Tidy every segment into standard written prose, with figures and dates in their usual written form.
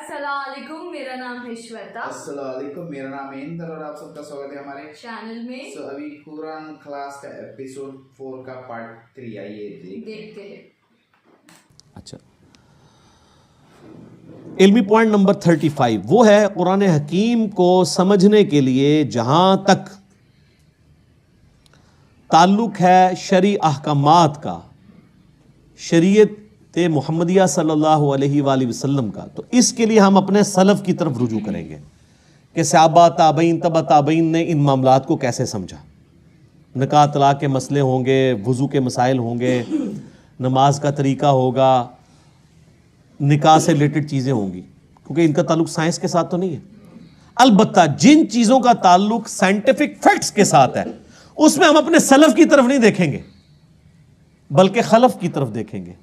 अस्सलामुअलैकुम, मेरा नाम है श्वेता। अस्सलामुअलैकुम, मेरा नाम है इंदर और आप सबका स्वागत है हमारे चैनल में। अभी कुरान क्लास का एपिसोड 4 का पार्ट 3 आइए देखते हैं। अच्छा, इल्मी पॉइंट नंबर 35 वो है कुरान हकीम को समझने के लिए जहां तक ताल्लुक है शरई अहकामात का, शरीयत मुहम्मदिया सल्लल्लाहु अलैहि वसल्लम का, तो इसके लिए हम अपने सलफ की तरफ रुजू करेंगे कि सहाबा ताबईन तबा ताबईन ने इन मामलात को कैसे समझा। निकाह तलाक के मसले होंगे, वज़ू के मसाइल होंगे, नमाज का तरीका होगा, निकाह से रिलेटेड चीज़ें होंगी, क्योंकि इनका ताल्लुक साइंस के साथ तो नहीं है। अलबत्ता जिन चीज़ों का ताल्लुक साइंटिफिक फैक्ट्स के साथ है उसमें हम अपने सलफ की तरफ नहीं देखेंगे बल्कि खलफ की तरफ देखेंगे,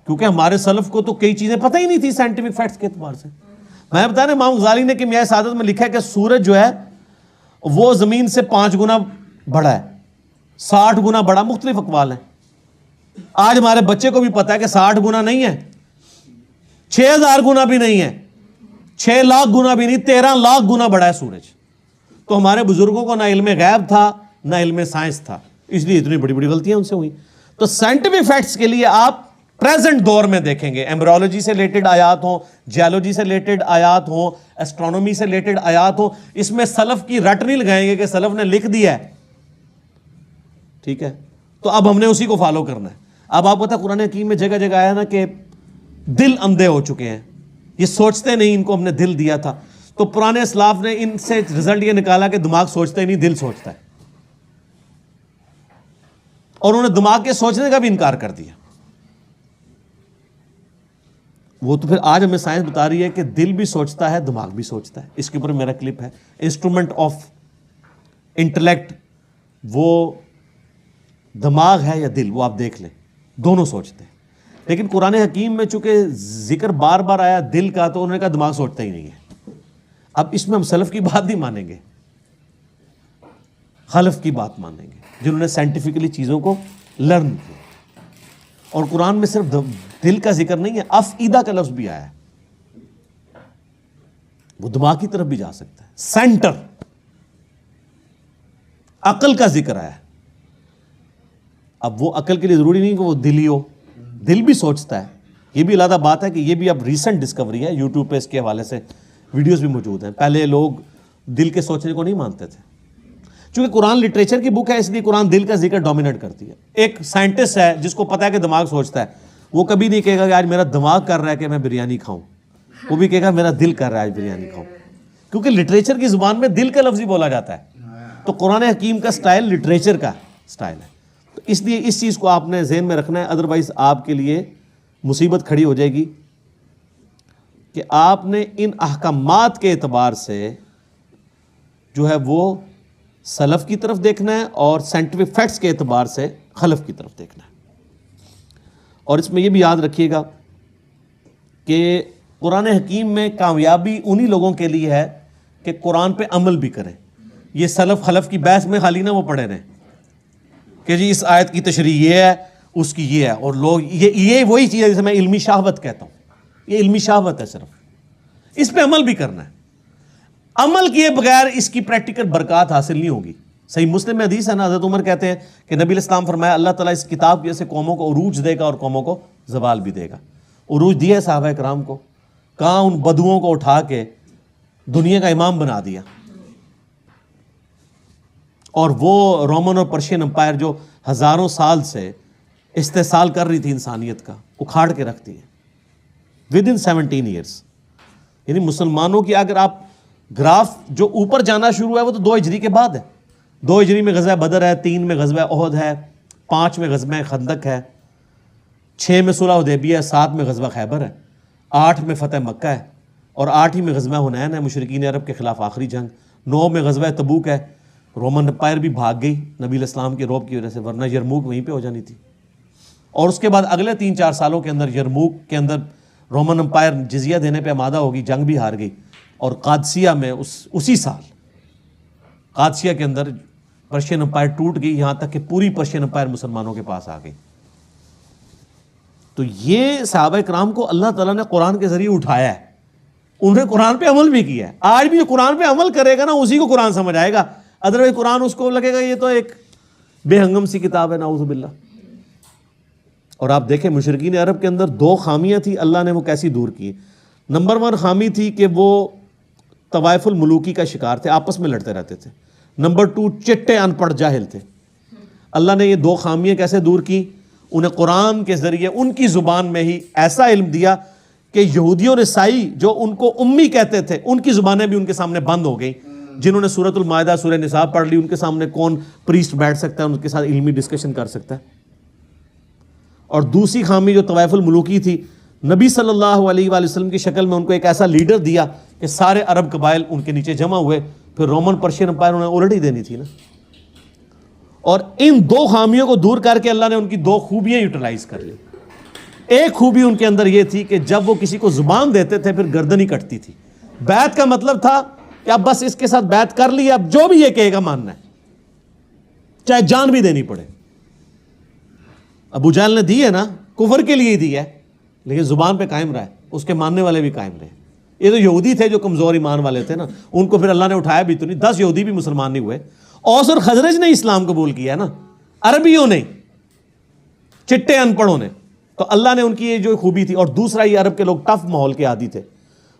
क्योंकि हमारे सलफ को तो कई चीज़ें पता ही नहीं थी साइंटिफिक फैक्ट्स के एतबार से। मैं बता रहा इमाम गज़ाली ने किमिया सादत में लिखा है कि सूरज जो है वो ज़मीन से 5 गुना बड़ा है, 60 गुना बड़ा, मुख्तलिफ अक़वाल हैं। आज हमारे बच्चे को भी पता है कि 60 गुना नहीं है, 6000 गुना भी नहीं है, 6 लाख गुना भी नहीं, 13 लाख गुना बड़ा है सूरज। तो हमारे बुजुर्गों को ना इल्म गैब था ना इल्म साइंस था, इसलिए इतनी बड़ी बड़ी गलतियां उनसे हुई। तो साइंटिफिक फैक्ट्स के लिए आप प्रेजेंट दौर में देखेंगे, एम्ब्रियोलॉजी से रिलेटेड आयात हो, जियोलॉजी से रिलेटेड आयात हो, एस्ट्रोनॉमी से रिलेटेड आयात हो, इसमें सलफ की रट नहीं लगाएंगे कि सलफ ने लिख दिया है, ठीक है, तो अब हमने उसी को फॉलो करना है। अब आप पता कुरान हकीम में जगह जगह आया ना कि दिल अंधे हो चुके हैं, ये सोचते नहीं, इनको हमने दिल दिया था। तो पुराने इस्लाफ ने इनसे रिजल्ट ये निकाला कि दिमाग सोचता ही नहीं, दिल सोचता है, और उन्होंने दिमाग के सोचने का भी इनकार कर दिया। वो तो फिर आज हमें साइंस बता रही है कि दिल भी सोचता है, दिमाग भी सोचता है। इसके ऊपर मेरा क्लिप है, इंस्ट्रूमेंट ऑफ इंटेलेक्ट, वो दिमाग है या दिल, वो आप देख लें, दोनों सोचते हैं। लेकिन कुरान हकीम में चूंकि जिक्र बार बार आया दिल का, तो उन्होंने कहा दिमाग सोचता ही नहीं है। अब इसमें हम सलफ की बात नहीं मानेंगे, खलफ की बात मानेंगे, जिन्होंने साइंटिफिकली चीज़ों को लर्न किया। और कुरान में सिर्फ दिल का जिक्र नहीं है, अफ़ईदा का लफ्ज़ भी आया है, वो दिमाग की तरफ भी जा सकता है। सेंटर, अकल का जिक्र आया है। अब वो अकल के लिए ज़रूरी नहीं कि वो दिल ही हो, दिल भी सोचता है। ये भी अलग बात है कि ये भी अब रिसेंट डिस्कवरी है, यूट्यूब पे इसके हवाले से वीडियोस भी मौजूद हैं। पहले लोग दिल के सोचने को नहीं मानते थे। चूंकि कुरान लिटरेचर की बुक है, इसलिए कुरान दिल का जिक्र डोमिनेट करती है। एक साइंटिस्ट है जिसको पता है कि दिमाग सोचता है, वो कभी नहीं कहेगा कि आज मेरा दिमाग कर रहा है कि मैं बिरयानी खाऊं, वो भी कहेगा मेरा दिल कर रहा है आज बिरयानी खाऊं, क्योंकि लिटरेचर की जुबान में दिल का लफ्ज़ ही बोला जाता है। तो कुरान हकीम का स्टाइल लिटरेचर का स्टाइल है, तो इसलिए इस चीज़ को आपने ज़हन में रखना है, अदरवाइज आपके लिए मुसीबत खड़ी हो जाएगी कि आपने इन अहकामात के एतबार से जो है वो सलफ़ की तरफ देखना है और साइंटिफिक फैक्ट्स के एतबार से खलफ की तरफ देखना है। और इसमें यह भी याद रखिएगा कि कुरान हकीम में कामयाबी उन्हीं लोगों के लिए है कि कुरान पे अमल भी करें। ये सलफ़ खलफ की बहस में खाली ना वो पढ़े रहें कि जी इस आयत की तशरीह ये है, उसकी ये है, और लोग ये वही चीज़ है जिसे मैं इल्मी शहावत कहता हूँ। ये इल्मी शहावत है, सिर्फ इस पे अमल भी करना है। अमल किए बगैर इसकी प्रैक्टिकल बरकत हासिल नहीं होगी। सही मुस्लिम में हदीस है ना, हज़रत उमर कहते हैं कि नबी इस्लाम फरमाया अल्लाह ताला इस किताब की जैसे कौमों को उरूज देगा और कौमों को ज़वाल भी देगा। उरूज दिया साहबा कराम को, कहाँ उन बदुओं को उठा के दुनिया का इमाम बना दिया, और वो रोमन और पर्शियन एम्पायर जो हज़ारों साल से इस्तेसाल कर रही थी इंसानियत का, उखाड़ के रखती है विद इन 17 ईयर्स। यानी मुसलमानों की अगर आप ग्राफ जो ऊपर जाना शुरू है वो तो 2 हिजरी के बाद है। 2 हिजरी में ग़ज़वा बदर है, 3 में ग़ज़वा ओहद है, 5 में ग़ज़वा खंदक है, 6 में सुलह हुदैबिया है, 7 में ग़ज़वा खैबर है, 8 में फ़तह मक्का है, और 8 ही में ग़ज़वा हुनैन है, मुशरिकीन अरब के ख़िलाफ़ आखिरी जंग। 9 में ग़ज़वा तबूक है, रोमन एम्पायर भी भाग गई नबी इस्लाम के रौब की वजह से, वरना यरमूक वहीं पर हो जानी थी। और उसके बाद अगले 3-4 सालों के अंदर यरमूक के अंदर रोमन एम्पायर जिजिया देने पे आमादा होगी, जंग भी हार गई, और कादसिया में उसी साल कादसिया के अंदर पर्शियन एम्पायर टूट गई, यहाँ तक कि पूरी पर्शियन एम्पायर मुसलमानों के पास आ गई। तो ये सहाबा कराम को अल्लाह ताला ने कुरान के ज़रिए उठाया है उन्होंने कुरान पे अमल भी किया है। आज भी जो कुरान पे अमल करेगा ना उसी को कुरान समझ आएगा, अदरवाइज कुरान उसको लगेगा ये तो एक बेहंगम सी किताब है, नाउज़ु बिल्लाह। और आप देखें मुशरिकीन अरब के अंदर दो खामियां थी, अल्लाह ने वो कैसी दूर की। नंबर 1 खामी थी कि वो तवाइफुल मुलूकी का शिकार थे, आपस में लड़ते रहते थे। नंबर 2 चिट्टे अनपढ़ जाहिल थे। अल्लाह ने ये दो खामियां कैसे दूर की? उन्हें कुरान के ज़रिए उनकी ज़ुबान में ही ऐसा इल्म दिया कि यहूदियों और ईसाई जो उनको उम्मी कहते थे उनकी ज़ुबानें भी उनके सामने बंद हो गई। जिन्होंने सूरतुल माइदा सूरह निसा पढ़ ली उनके सामने कौन प्रीस्ट बैठ सकता है, उनके साथ इल्मी डिस्कशन कर सकता है। और दूसरी खामी जो तवाइफुल मुलूकी थी, नबी सल्लल्लाहु अलैहि वसल्लम की शक्ल में उनको एक ऐसा लीडर दिया कि सारे अरब कबाइल उनके नीचे जमा हुए, फिर रोमन पर्शियन एम्पायर उन्हें उलट ही देनी थी ना। और इन दो खामियों को दूर करके अल्लाह ने उनकी दो खूबियां यूटिलाइज कर ली। एक खूबी उनके अंदर यह थी कि जब वो किसी को जुबान देते थे फिर गर्दन ही कटती थी। बैत का मतलब था कि अब बस इसके साथ बैत कर ली, अब जो भी ये कहेगा मानना है, चाहे जान भी देनी पड़े। अबू जहल ने दी है ना, कुफर के लिए ही दी है, लेकिन जुबान पे कायम रहा है, उसके मानने वाले भी कायम रहे। ये तो यहूदी थे जो कमजोर ईमान वाले थे ना, उनको फिर अल्लाह ने उठाया भी तो नहीं। 10 यहूदी भी मुसलमान नहीं हुए। औस और खजरज ने इस्लाम कबूल किया है ना, अरबियों ने, चिट्टे अनपढ़ों ने। तो अल्लाह ने उनकी ये जो खूबी थी। और दूसरा, ये अरब के लोग टफ माहौल के आदी थे।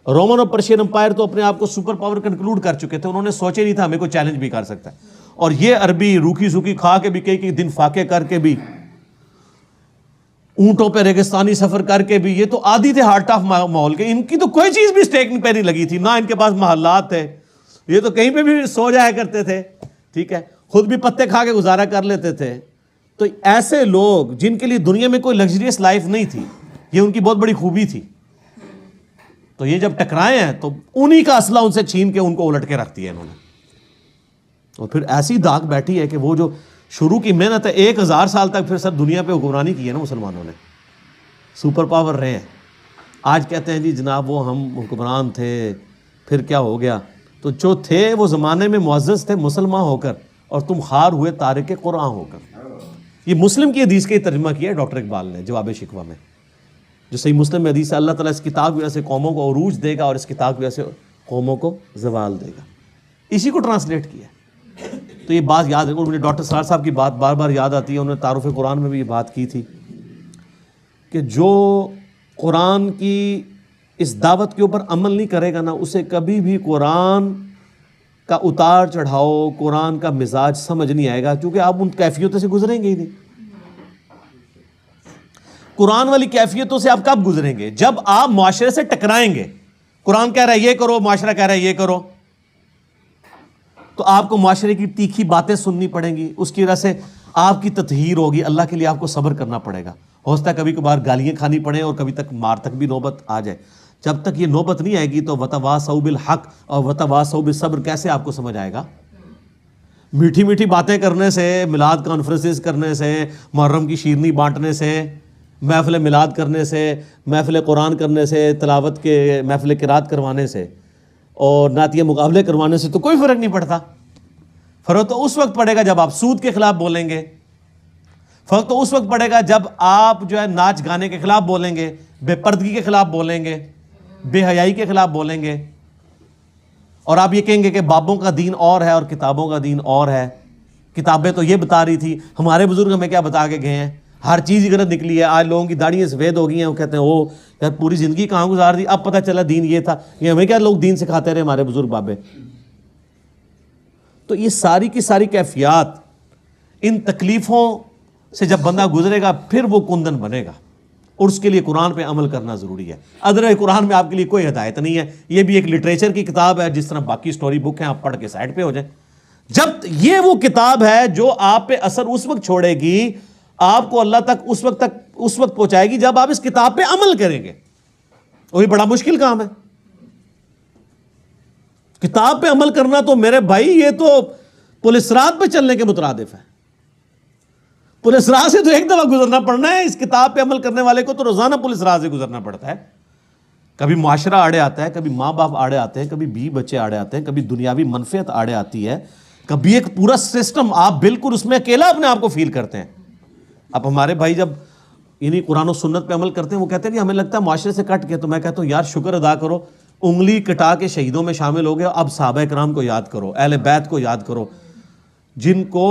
रोमन और पर्शियन एम्पायर तो अपने आप को सुपर पावर कंक्लूड कर चुके थे, उन्होंने सोचे नहीं था हमें कोई चैलेंज भी कर सकता है। और ये अरबी रूखी सूखी खा के भी, कई दिन फाके करके भी, ऊंटों पे रेगिस्तानी सफर करके भी, ये तो आदी थे हार्ट ऑफ माहौल के। इनकी तो कोई चीज भी स्टेक पे नहीं लगी थी ना, इनके पास महल्लात थे, ये तो कहीं पे भी सो जाया करते थे, ठीक है, खुद भी पत्ते खा के गुजारा कर लेते थे। तो ऐसे लोग जिनके लिए दुनिया में कोई लग्जरियस लाइफ नहीं थी, ये उनकी बहुत बड़ी खूबी थी। तो ये जब टकराए हैं तो उन्हीं का असला उनसे छीन के उनको उलट के रख दिया इन्होंने। और फिर ऐसी दाग बैठी है कि वो जो शुरू की मेहनत है, 1000 साल तक फिर सब दुनिया पे हुक्मरानी की है ना मुसलमानों ने, सुपर पावर रहे हैं। आज कहते हैं जी जनाब वो हम हुक्मरान थे, फिर क्या हो गया? तो जो थे वो ज़माने में मुअज़्ज़ज़ थे मुसलमान होकर, और तुम खार हुए तारिक कुरान होकर। ये मुस्लिम की हदीस का ही तर्जुमा किया है डॉक्टर इकबाल ने जवाब शिकवा में, जो सही मुस्लिम में हदीस है, अल्लाह ताला इस किताब की वजह से कौमों को अरूज देगा और इस किताब की वजह से कौमों को ज़वाल देगा। इसी को ट्रांसलेट किया। तो ये बात याद रखो। मुझे डॉक्टर सरार साहब की बात बार बार याद आती है, उन्होंने तारुफ़ कुरान में भी ये बात की थी कि जो कुरान की इस दावत के ऊपर अमल नहीं करेगा ना, उसे कभी भी कुरान का उतार चढ़ाओ, कुरान का मिजाज समझ नहीं आएगा, क्योंकि आप उन कैफियतों से गुजरेंगे ही नहीं। कुरान वाली कैफियतों से आप कब गुजरेंगे? जब आप मुआशरे से टकराएंगे। कुरान कह रहा है ये करो, मुआशरा कह रहा है ये करो, तो आपको मुआशरे की तीखी बातें सुननी पड़ेंगी, उसकी वजह से आपकी ततहीर होगी, अल्लाह के लिए आपको सब्र करना पड़ेगा। हो सकता है कभी कभार गालियाँ खानी पड़े और कभी तक मार तक भी नौबत आ जाए। जब तक ये नौबत नहीं आएगी तो वतवासौ बिल हक और वतवासौ बिस सब्र कैसे आपको समझ आएगा? मीठी मीठी बातें करने से, मिलाद कॉन्फ्रेंसेस करने से, मुहर्रम की शीरनी बांटने से, महफिल मिलाद करने से, महफिल कुरान करने से, तिलावत के महफिल किरात करवाने से और नातिया मुकाबले करवाने से तो कोई फ़र्क नहीं पड़ता। फ़र्क तो उस वक्त पड़ेगा जब आप सूद के ख़िलाफ़ बोलेंगे, फ़र्क तो उस वक्त पड़ेगा जब आप जो है नाच गाने के ख़िलाफ़ बोलेंगे, बेपर्दगी के ख़िलाफ़ बोलेंगे, बेहयाई के ख़िलाफ़ बोलेंगे, और आप ये कहेंगे कि बाबों का दीन और है और किताबों का दीन और है। किताबें तो ये बता रही थी, हमारे बुज़ुर्ग हमें क्या बता के गए हैं, हर चीज़ ही गलत निकली है। आज लोगों की दाढ़ियाँ सफ़ेद हो गई हैं, वो कहते हैं ओ यार पूरी ज़िंदगी कहाँ गुजार दी, अब पता चला दीन ये था। ये हमें क्या लोग दीन सिखाते रहे हमारे बुज़ुर्ग बाबे। तो ये सारी की सारी कैफियत, इन तकलीफ़ों से जब बंदा गुजरेगा फिर वो कुंदन बनेगा, और उसके लिए कुरान पे अमल करना ज़रूरी है। अदरवाइज़ कुरान में आपके लिए कोई हिदायत नहीं है। ये भी एक लिटरेचर की किताब है, जिस तरह बाकी स्टोरी बुक हैं, आप पढ़ के साइड पे हो जाए। जब ये वो किताब है जो आप पे असर उस वक्त छोड़ेगी, आपको अल्लाह तक उस वक्त पहुंचाएगी जब आप इस किताब पे अमल करेंगे। वही बड़ा मुश्किल काम है। किताब पे अमल करना तो मेरे भाई ये तो पुलिस रात पे चलने के मुतरादिफ है। पुलिस राह से तो एक दफा गुजरना पड़ना है, इस किताब पे अमल करने वाले को तो रोजाना पुलिस राह से गुजरना पड़ता है। कभी मुआशरा आड़े आता है, कभी माँ बाप आड़े आते हैं, कभी बीवी बच्चे आड़े आते हैं, कभी दुनियावी मनफियत आड़े आती है, कभी एक पूरा सिस्टम, आप बिल्कुल उसमें अकेला अपने आप को फील करते हैं। अब हमारे भाई जब इन्हीं कुरान और सुन्नत पे अमल करते हैं, वो कहते हैं कि हमें लगता है मुआशरे से कट के, तो मैं कहता हूँ यार शुक्र अदा करो, उंगली कटा के शहीदों में शामिल हो गए। अब सहाबा इकराम को याद करो, अहले बैत को याद करो, जिनको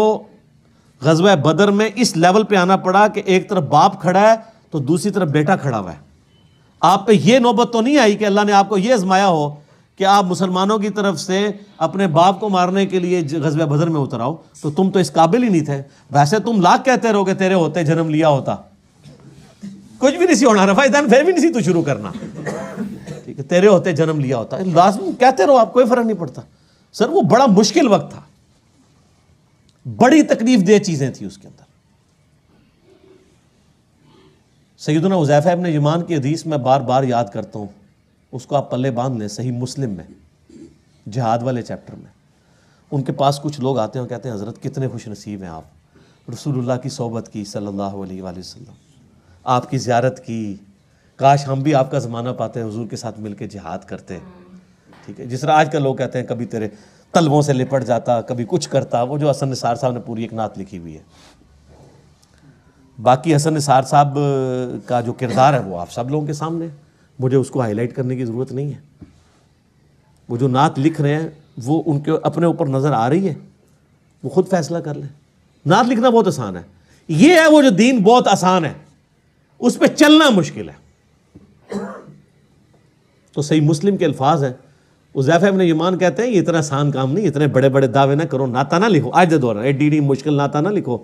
ग़ज़वा बदर में इस लेवल पे आना पड़ा कि एक तरफ बाप खड़ा है तो दूसरी तरफ बेटा खड़ा हुआ है। आप पे ये नौबत तो नहीं आई कि अल्लाह ने आपको ये आजमाया हो कि आप मुसलमानों की तरफ से अपने बाप को मारने के लिए ग़ज़वा बदर में उतर आओ, तो तुम तो इस काबिल ही नहीं थे। वैसे तुम लाख कहते रहोगे तेरे होते जन्म लिया होता, कुछ भी नहीं सी होना, रफ़ाइदान फिर भी नहीं सी तू शुरू करना, ठीक है, तेरे होते जन्म लिया होता, लाजमी कहते रहो, आप कोई फर्क नहीं पड़ता। सर वो बड़ा मुश्किल वक्त था, बड़ी तकलीफ दे चीजें थी उसके अंदर। सैयदना हुज़ैफा इब्न यमान की हदीस मैं बार बार याद करता हूँ, उसको आप पल्ले बांध लें, सही मुस्लिम में जिहाद वाले चैप्टर में। उनके पास कुछ लोग आते हैं और कहते हैं हज़रत कितने खुश नसीब हैं आप, रसूलुल्लाह की सोबत की सल्लल्लाहु अलैहि वसल्लम, आपकी ज़ियारत की, काश हम भी आपका ज़माना पाते हैं, हुजूर के साथ मिलकर जिहाद करते। ठीक है, जिस तरह आजकल लोग कहते हैं कभी तेरे तलवों से लिपट जाता, कभी कुछ करता। वो जो हसन निसार साहब ने पूरी एक नात लिखी हुई है। बाकी हसन निसार साहब का जो किरदार है वो आप सब लोगों के सामने, मुझे उसको हाईलाइट करने की ज़रूरत नहीं है। वो जो नात लिख रहे हैं वो उनके अपने ऊपर नज़र आ रही है, वो खुद फैसला कर लें। नात लिखना बहुत आसान है, ये है वो जो दीन बहुत आसान है, उस पर चलना मुश्किल है। तो सही मुस्लिम के अल्फाज हैं, हुज़ैफा इब्न यमान कहते हैं ये इतना आसान काम नहीं, इतने बड़े बड़े दावे ना करो, नाता ना लिखो, आज दे दौरा एडी मुश्किल नाता ना लिखो।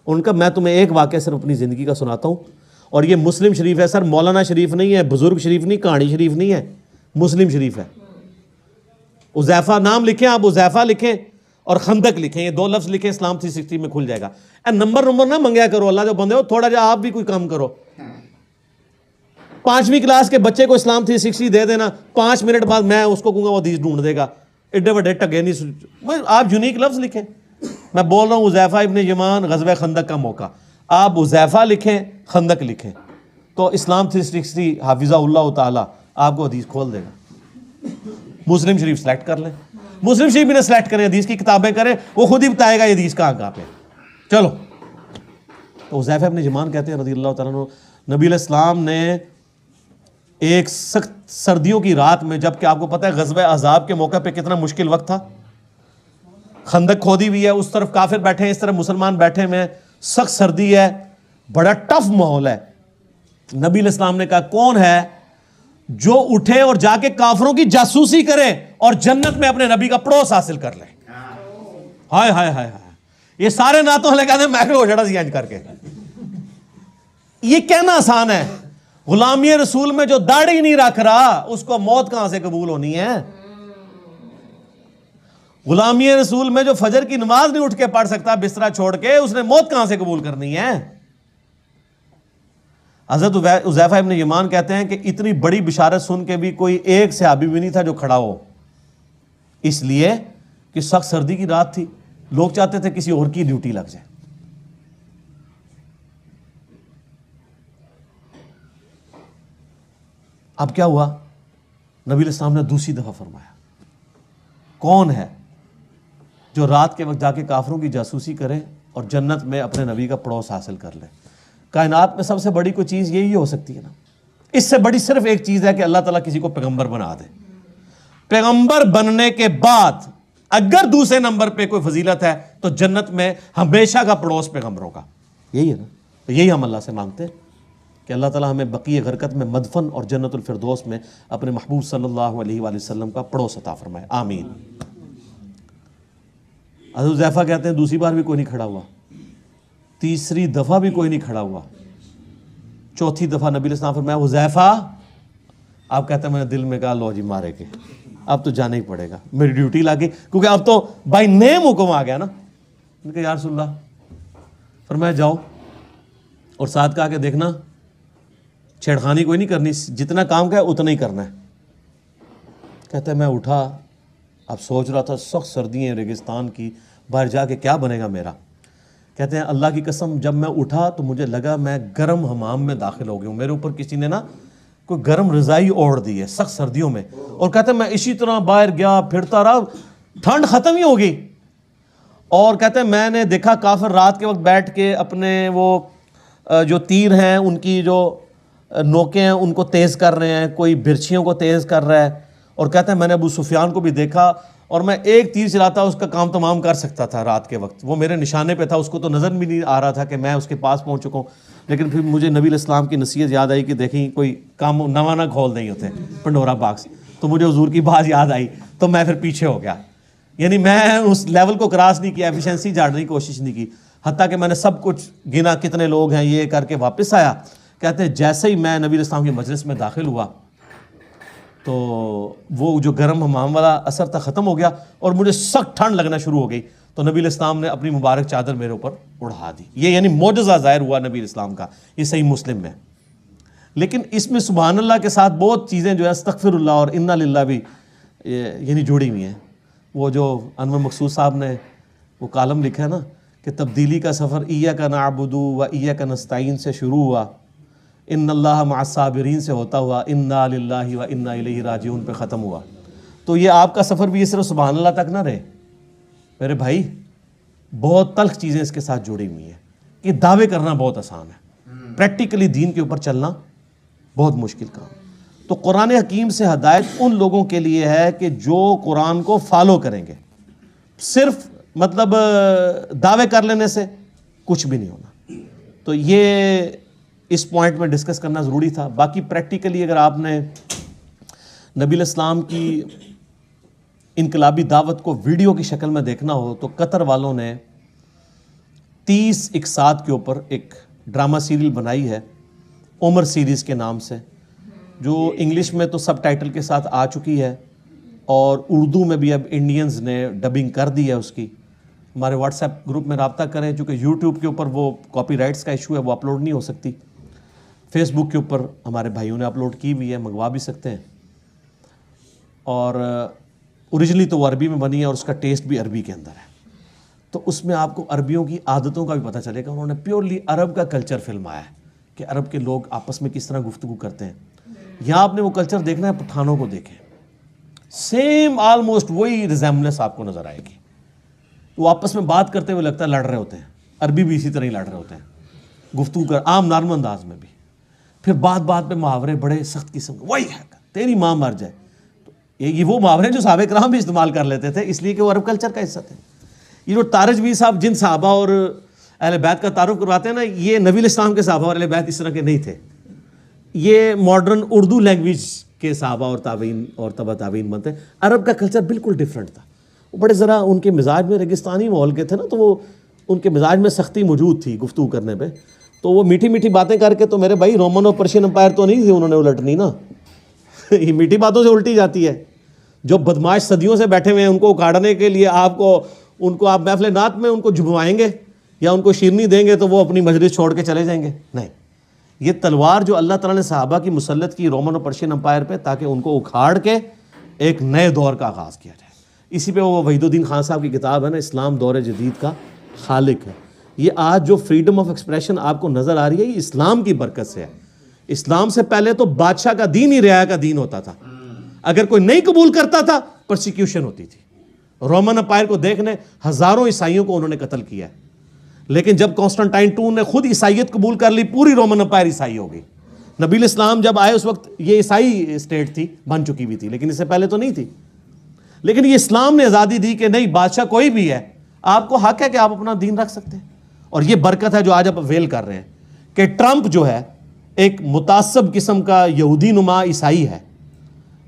उनका मैं तुम्हें एक वाक़या सिर्फ अपनी ज़िंदगी का सुनाता हूँ, और ये मुस्लिम शरीफ है सर, मौलाना शरीफ नहीं है, बुजुर्ग शरीफ नहीं, कहानी शरीफ नहीं है, मुस्लिम शरीफ है। हुज़ैफा नाम लिखें आप, हुज़ैफा लिखें और खंदक लिखें, ये दो लफ्ज़ लिखें, इस्लाम 360 में खुल जाएगा। नंबर ना मंगया करो, अल्लाह जो बंदे हो थोड़ा जा आप भी कोई काम करो। 5वीं क्लास के बच्चे को इस्लाम 360 दे देना, 5 मिनट बाद मैं उसको कहूँगा वो हदीस ढूंढ देगा। एड्डे बड़े टगे नहीं, आप यूनिक लफ्ज़ लिखें। मैं बोल रहा हूँ हुज़ैफा इब्न यमान ग़ज़वा खंदक का मौका, आप हुज़ैफा लिखें, खंदक लिखें, तो इस्लाम 360 हाफिज़हुल्लाह ताला आपको हदीस खोल देगा। मुस्लिम शरीफ सेलेक्ट कर लें, मुस्लिम शरीफ भी ना सेलेक्ट करें, हदीस की किताबें करें, वो खुद ही बताएगा ये हदीस कहाँ पे। चलो, तो हुज़ैफा इब्न यमान कहते हैं रज़ियल्लाहु ताला अन्हु, नबी अलैहिस्सलाम ने एक सख्त सर्दियों की रात में, जबकि आपको पता है ग़ज़वा अहज़ाब के मौके पे कितना मुश्किल वक्त था, खंदक खोदी हुई है, उस तरफ काफिर बैठे हैं, इस तरफ मुसलमान बैठे हुए हैं, सख्त सर्दी है, बड़ा टफ माहौल है। नबी अलैहिस्सलाम ने कहा कौन है जो उठे और जाके काफिरों की जासूसी करे और जन्नत में अपने नबी का पड़ोस हासिल कर ले। हाय हाय हाय हाय, ये सारे नातों वाले कहते हैं मैं हो जड़ा सी करके। ये कहना आसान है, गुलामी रसूल में जो दाढ़ी नहीं रख रहा उसको मौत कहां से कबूल होनी है। गुलामी रसूल में जो फजर की नमाज नहीं उठ के पढ़ सकता बिस्तरा छोड़ के, उसने मौत कहां से कबूल करनी है। हज़रत हुज़ैफा इब्न यमान कहते हैं कि इतनी बड़ी बिशारत सुन के भी कोई एक सहाबी भी नहीं था जो खड़ा हो, इसलिए कि सख्त सर्दी की रात थी, लोग चाहते थे किसी और की ड्यूटी लग जाए। अब क्या हुआ, नबी अलैहिस्सलाम ने दूसरी दफा फरमाया कौन है जो रात के वक्त जाके काफिरों की जासूसी करे और जन्नत में अपने नबी का पड़ोस हासिल कर ले। कायनात में सबसे बड़ी कोई चीज़ यही हो सकती है ना, इससे बड़ी सिर्फ एक चीज़ है कि अल्लाह ताला किसी को पैगंबर बना दे। पैगंबर बनने के बाद अगर दूसरे नंबर पे कोई फजीलत है तो जन्नत में हमेशा का पड़ोस पैगंबरों का, यही है ना। तो यही हम अल्लाह से मांगते हैं कि अल्लाह ताला हमें बक़ी गरकत में मदफन और जन्नतुल फिरदौस में अपने महबूब सल्लल्लाहु अलैहि वसल्लम का पड़ोस अता फरमाए, आमीन। हज़रत हुज़ैफा कहते हैं दूसरी बार भी कोई नहीं खड़ा हुआ, तीसरी दफ़ा भी कोई नहीं खड़ा हुआ, चौथी दफ़ा नबी अलैहिस्सलाम फरमाया हुज़ैफा, आप कहते हैं मैंने दिल में कहा लो जी मारे के, अब तो जाना ही पड़ेगा, मेरी ड्यूटी लगी, क्योंकि अब तो बाय नेम हुक्म आ गया ना। उनके या रसूलल्लाह, फरमाया जाओ और साथ कहा के देखना छेड़खानी कोई नहीं करनी, जितना काम का है उतना ही करना है। कहते हैं मैं उठा, अब सोच रहा था सख्त सर्दी है रेगिस्तान की, बाहर जाके क्या बनेगा मेरा। कहते हैं अल्लाह की कसम जब मैं उठा तो मुझे लगा मैं गर्म हमाम में दाखिल हो गया हूँ, मेरे ऊपर किसी ने ना कोई गर्म रज़ाई ओढ़ दी है सख्त सर्दियों में। और कहते हैं मैं इसी तरह बाहर गया, फिरता रहा, ठंड ख़त्म ही हो गई। और कहते हैं मैंने देखा काफिर रात के वक्त बैठ के अपने वो जो तीर हैं उनकी जो नोके हैं उनको तेज़ कर रहे हैं, कोई बिरछियों को तेज़ कर रहा है, और कहता है मैंने अबू सुफियान को भी देखा और मैं एक तीर चलाता उसका काम तमाम कर सकता था रात के वक्त, वो मेरे निशाने पे था, उसको तो नज़र भी नहीं आ रहा था कि मैं उसके पास पहुँच चुका हूँ। लेकिन फिर मुझे नबी अलैहिस्सलाम की नसीहत याद आई कि देखें कोई काम नवा ना खोल नहीं होते पंडोरा बॉक्स, तो मुझे हुजूर की बात याद आई तो मैं फिर पीछे हो गया। यानी मैं उस लेवल को क्रॉस नहीं किया, एफिशिएंसी झाड़ने की कोशिश नहीं की, हत्ता कि मैंने सब कुछ गिना कितने लोग हैं ये करके वापस आया। कहते हैं जैसे ही मैं नबी अलैहिस्सलाम की मजलिस में दाखिल हुआ तो वो जो गर्म हमाम वाला असर था ख़त्म हो गया और मुझे सख्त ठंड लगना शुरू हो गई। तो नबी अलैहिस्सलाम ने अपनी मुबारक चादर मेरे ऊपर उड़ा दी। ये यानी मौजज़ा ज़ाहिर हुआ नबी अलैहिस्सलाम का, ये सही मुस्लिम में। लेकिन इसमें सुभान अल्लाह के साथ बहुत चीज़ें जो है अस्तगफिरुल्लाह और इन्ना लिल्लाह भी यानी जुड़ी हुई हैं। वो जो अनवर मकसूद साहब ने वो कालम लिखा है ना कि तब्दीली का सफ़र इय्याका नअबुदु व इय्याका नस्तईन से शुरू हुआ, इन्नल्लाह मअस्साबिरीन से होता हुआ इन्ना लिल्लाहि व इन्ना इलैहि राजिऊन पे ख़त्म हुआ। तो ये आपका सफ़र भी ये सिर्फ सुभान अल्लाह तक ना रहे मेरे भाई, बहुत तल्ख चीज़ें इसके साथ जुड़ी हुई हैं कि दावे करना बहुत आसान है, प्रैक्टिकली दीन के ऊपर चलना बहुत मुश्किल काम। तो कुरान हकीम से हदायत उन लोगों के लिए है कि जो कुरान को फॉलो करेंगे। सिर्फ मतलब दावे कर लेने से कुछ भी नहीं होना। तो ये इस पॉइंट में डिस्कस करना ज़रूरी था। बाकी प्रैक्टिकली अगर आपने नबी इस्लाम की इनकलाबी दावत को वीडियो की शक्ल में देखना हो तो कतर वालों ने 30 इकसाद के ऊपर एक ड्रामा सीरियल बनाई है उमर सीरीज़ के नाम से, जो इंग्लिश में तो सब टाइटल के साथ आ चुकी है और उर्दू में भी अब इंडियंस ने डबिंग कर दी है उसकी। हमारे व्हाट्सएप ग्रुप में रब्ता करें, चूँकि यूट्यूब के ऊपर वो कॉपीराइट्स का इशू है, वो अपलोड नहीं हो सकती। फेसबुक के ऊपर हमारे भाइयों ने अपलोड की हुई है, मंगवा भी सकते हैं। और ओरिजिनली तो वो अरबी में बनी है और उसका टेस्ट भी अरबी के अंदर है, तो उसमें आपको अरबियों की आदतों का भी पता चलेगा। उन्होंने प्योरली अरब का कल्चर फिल्माया है कि अरब के लोग आपस में किस तरह गुफ्तगू करते हैं। यहाँ आपने वो कल्चर देखना है, पठानों को देखें, सेम ऑलमोस्ट वही रिजेम्बलेंस आपको नज़र आएगी। वो आपस में बात करते हुए लगता है लड़ रहे होते हैं, अरबी भी इसी तरह ही लड़ रहे होते हैं, गुफ्तगू कर आम नॉर्मल अंदाज में भी। फिर बात बात पे मुहावरे बड़े सख्त किस्म के, वही है तेरी माँ मर जाए, तो ये वो मुहावरे जो साहबे कराम भी इस्तेमाल कर लेते थे, इसलिए कि वो अरब कल्चर का हिस्सा थे। ये जो तारजवी साहब जिन सहाबा और अहले बैत का तारुफ करवाते हैं ना, ये नबी इस्लाम के सहाबा और अहले बैत इस तरह के नहीं थे। ये मॉडर्न उर्दू लैंग्वेज के सहाबा और ताबीन और तबा ताबीन बनते हैं। अरब का कल्चर बिल्कुल डिफरेंट था। वो बड़े ज़रा उनके मिजाज में रेगिस्तानी माहौल के थे ना, तो वो उनके मिजाज में सख्ती मौजूद थी गुफ्तगू करने पे। तो वो मीठी मीठी बातें करके, तो मेरे भाई रोमन और पर्शियन एम्पायर तो नहीं थी उन्होंने उलटनी ना ये मीठी बातों से उल्टी जाती है। जो बदमाश सदियों से बैठे हुए हैं उनको उखाड़ने के लिए उनको आप महफिल नात में उनको झुमवाएंगे या उनको शीरनी देंगे तो वो अपनी मजलिस छोड़ के चले जाएंगे। नहीं, ये तलवार जो अल्लाह ताला ने सहाबा की मुसल्लत की रोमन और पर्शियन एम्पायर पे, ताकि उनको उखाड़ के एक नए दौर का आगाज़ किया जाए। इसी पे वो वहीदुद्दीन खान साहब की किताब है ना, इस्लाम दौर जदीद का खालिक है। ये आज जो फ्रीडम ऑफ एक्सप्रेशन आपको नज़र आ रही है, ये इस्लाम की बरकत से है। इस्लाम से पहले तो बादशाह का दीन ही रियाया का दीन होता था। अगर कोई नहीं कबूल करता था परसिक्यूशन होती थी। रोमन एम्पायर को देखने हज़ारों ईसाइयों को उन्होंने कत्ल किया है, लेकिन जब कॉन्स्टेंटाइन II ने खुद ईसाइयत कबूल कर ली, पूरी रोमन एम्पायर ईसाई हो गई। नबी इस्लाम जब आए उस वक्त ये ईसाई स्टेट थी, बन चुकी हुई थी, लेकिन इससे पहले तो नहीं थी। लेकिन ये इस्लाम ने आज़ादी दी कि नहीं, बादशाह कोई भी है, आपको हक है कि आप अपना दीन रख सकते हैं। और ये बरकत है जो आज आप अवेल कर रहे हैं कि ट्रंप जो है एक मुतासब किस्म का यहूदी नुमा ईसाई है,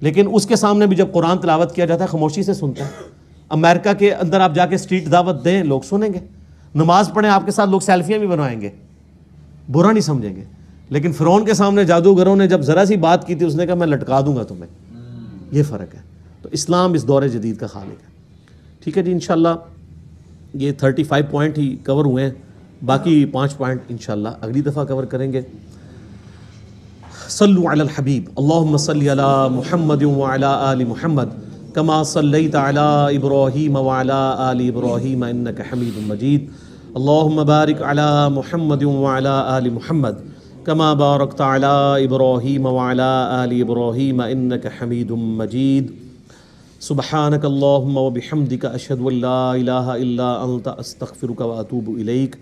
लेकिन उसके सामने भी जब कुरान तिलावत किया जाता है खामोशी से सुनता है। अमेरिका के अंदर आप जाके स्ट्रीट दावत दें, लोग सुनेंगे। नमाज पढ़ें आपके साथ, लोग सेल्फियाँ भी बनवाएंगे, बुरा नहीं समझेंगे। लेकिन फ़िरौन के सामने जादूगरों ने जब ज़रा सी बात की थी, उसने कहा मैं लटका दूंगा तुम्हें। ये फ़र्क है। तो इस्लाम इस दौर जदीद का खालिक है। ठीक है जी, इंशाल्लाह ये 35 पॉइंट ही कवर हुए हैं, बाकी 5 पॉइंट इंशाल्लाह अगली दफ़ा कवर करेंगे। सल्लु अलल हबीब, अल्लाहुम्मा सल्लि अला मुहम्मद व अला आलि मुहम्मद कमा सल्लैता अला इब्राहीम व अला आलि इब्राहीम इन्नका हमीदुम मजीद। अल्लाहुम्मा बारिक अला मुहम्मद व अला आलि मुहम्मद कमा बारकता अला इब्राहीम व अला आलि इब्राहीम इन्नका हमीदुम मजीद। सुब्हानक अल्लाहुम्मा व बिहम्दिका अशहदु अन ला इलाहा इल्ला अंता अस्तगफिरुका व अतूबु इलैक।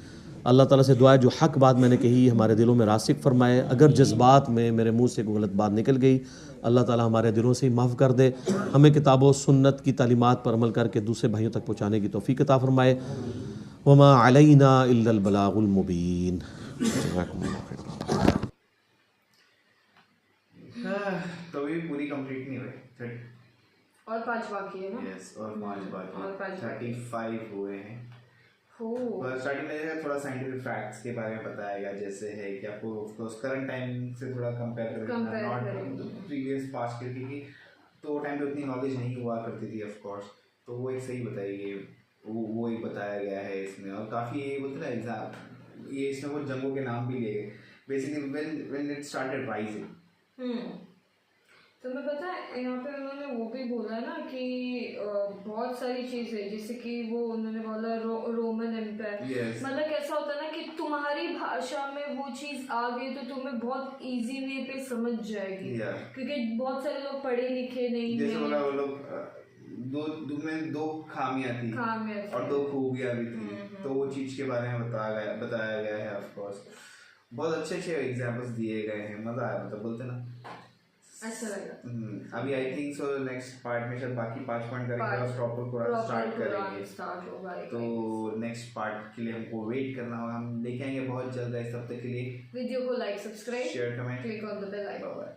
अल्लाह ताला से दुआ है जो हक़ बात मैंने कही हमारे दिलों में रासिक फरमाए। अगर जज्बात में मेरे मुंह से कोई गलत बात निकल गई, अल्लाह ताला हमारे दिलों से ही माफ़ कर दे, हमें किताब व सुन्नत की तालीमात पर अमल करके दूसरे भाइयों तक पहुँचाने की तौफीक अता फरमाए। वमा अलैना इल्लल बलागुल मुबीन। तो भी पूरी कंप्लीट नहीं हुई। और 5 बाकी है ना? यस, और 5 बाकी। और 5 बाकी। 35 हुए हैं। हो स्टार्टिंग में थोड़ा साइंटिफिक फैक्ट्स के बारे में बताया गया, जैसे है कि आपको ऑफ कोर्स करंट टाइम से थोड़ा कंपेयर करें। नॉट प्रीवियस पास्ट के, क्योंकि तो वो टाइम पे उतनी नॉलेज नहीं हुआ करती थी ऑफ कोर्स, तो वो एक सही बताई गई, वो एक बताया गया है इसमें। और काफ़ी ये बोलते ना एग्जाम, ये इसमें वो जंगों के नाम भी लिए गए basically when it started rising. तुम्हें पता है यहाँ पे उन्होंने वो भी बोला ना कि बहुत सारी चीज़ें, जैसे कि वो उन्होंने बोला रोमन एम्पायर। Yes. मतलब कैसा होता है ना कि तुम्हारी भाषा में वो चीज़ आ गई तो तुम्हें बहुत इजी वे पे समझ जाएगी। Yeah. क्योंकि बहुत सारे लोग पढ़े लिखे नहीं जैसे हैं। बोला वो लोग में 2 खामियां थी और 2 खूबियां भी थी, तो वो चीज़ के बारे में बताया गया है ऑफ कोर्स। बहुत अच्छे एग्जांपल्स दिए गए हैं, मज़ा आया, मतलब बोलते ना अच्छा लगा। अभी I think so next part में शायद बाकी 5 पॉइंट करेंगे और प्रॉपर कुरान स्टार्ट करेंगे। तो नेक्स्ट पार्ट के लिए हमको वेट करना होगा, हम लेके आएंगे बहुत जल्द इस हफ्ते के लिए। वीडियो को like, subscribe, share, comment, click on the bell icon. Bye.